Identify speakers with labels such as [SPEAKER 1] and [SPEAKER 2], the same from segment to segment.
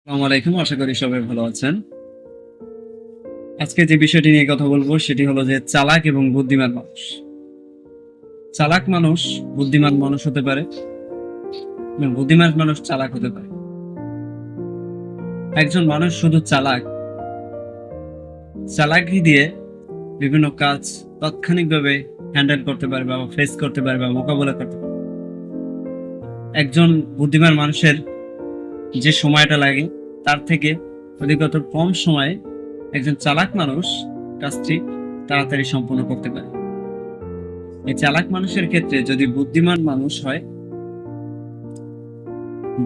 [SPEAKER 1] আসসালামু আলাইকুম, আশা করি সবাই ভালো আছেন। আজকে যে বিষয়টি নিয়ে কথা বলবো সেটি হলো যে চালাক এবং বুদ্ধিমান মানুষ। চালাক মানুষ বুদ্ধিমান মানুষ হতে পারে এবং বুদ্ধিমান মানুষ চালাক হতে পারে। একজন মানুষ শুধু চালাকি দিয়ে বিভিন্ন কাজ তাৎক্ষণিকভাবে হ্যান্ডেল করতে পারে বা ফেস করতে পারে বা মোকাবেলা করতে পারে। একজন বুদ্ধিমান মানুষের যে সময়টা লাগে তার থেকে অধিকতর কম সময়ে একজন চালাক মানুষ কাজটি তাড়াতাড়ি সম্পন্ন করতে পারে। এই চালাক মানুষের ক্ষেত্রে যদি বুদ্ধিমান মানুষ হয়,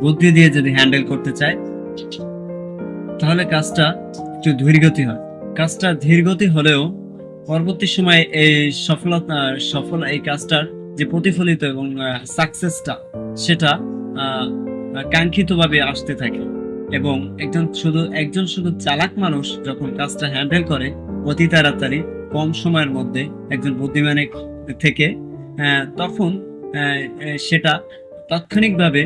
[SPEAKER 1] বুদ্ধি দিয়ে যদি হ্যান্ডেল করতে চায়, তাহলে কাজটা একটু ধীরগতি হয়। কাজটা ধীরগতি হলেও পরবর্তী সময়ে এই সফল এই কাজটার যে প্রতিফলিত এবং সাকসেসটা সেটা কাঙ্ক্ষিতভাবে আসতে থাকে। এবং একজন শুধু চালাক মানুষ যখন কাজটা হ্যান্ডেল করে অতি তাড়াতাড়ি কম সময়ের মধ্যে একজন বুদ্ধিমানের থেকে, তখন সেটা তাৎক্ষণিকভাবে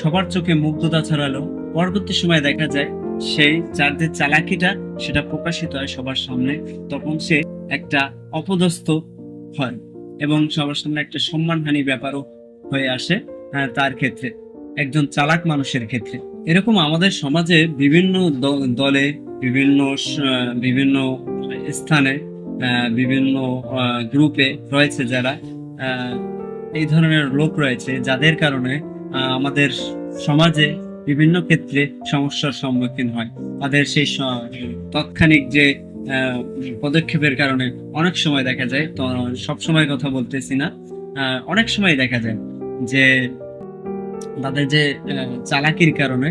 [SPEAKER 1] সবার চোখে মুগ্ধতা ছড়ালো। পরবর্তী সময় দেখা যায় সেই যার যে চালাকিটা সেটা প্রকাশিত হয় সবার সামনে, তখন সে একটা অপদস্থ হয় এবং সবার সামনে একটা সম্মানহানি ব্যাপারও হয়ে আসে তার ক্ষেত্রে, একজন চালাক মানুষের ক্ষেত্রে। এরকম আমাদের সমাজে বিভিন্ন দলে বিভিন্ন স্থানে বিভিন্ন গ্রুপে রয়েছে যারা এই ধরনের লোক রয়েছে, যাদের কারণে আমাদের সমাজে বিভিন্ন ক্ষেত্রে সমস্যার সম্মুখীন হয়। তাদের সেই তাৎক্ষণিক যে পদক্ষেপের কারণে অনেক সময় দেখা যায়, তো সব সময় কথা বলতেছি না, অনেক সময় দেখা যায় যে তাদের যে চালাকির কারণে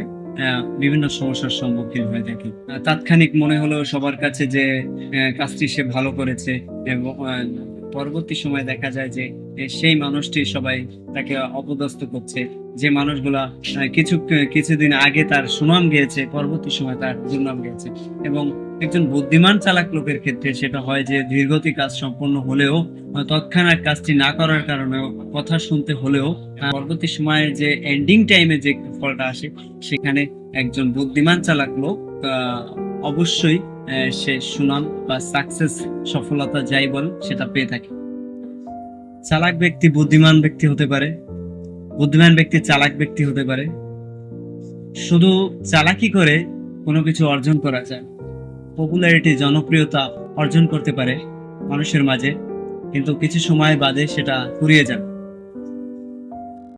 [SPEAKER 1] বিভিন্ন সমস্যার সম্মুখীন হয়ে থাকে। তাৎক্ষণিক মনে হলো সবার কাছে যে কাজটি সে ভালো করেছে, এবং পরবর্তী সময় দেখা যায় যে সেই মানুষটি সবাই তাকে অপদস্থ করছে। যে মানুষগুলা কিছুদিন আগে তার সুনাম গিয়েছে, পরবর্তী সময় তার দুর্নাম গিয়েছে। এবং একজন বুদ্ধিমান চালাক লোকের ক্ষেত্রে সেটা হয় যে দীর্ঘতি কাজ সম্পন্ন হলেও, তৎক্ষণাৎ কাজটি না করার কারণেও, কথা শুনতে হলেও পরবর্তী সময়ে যে এন্ডিং টাইমে যে ফলটা আসে সেখানে একজন বুদ্ধিমান চালাক লোক অবশ্যই সে সুনাম বা সাকসেস, সফলতা যাই বল সেটা পেয়ে থাকে। চালাক ব্যক্তি বুদ্ধিমান ব্যক্তি হতে পারে, বুদ্ধিমান ব্যক্তি চালাক ব্যক্তি হতে পারে। শুধু চালাকি করে কোনো কিছু অর্জন করা যায়, পপুলারিটি, জনপ্রিয়তা অর্জন করতে পারে মানুষের মাঝে, কিন্তু কিছু সময় বাদে সেটা ফুরিয়ে যাবে।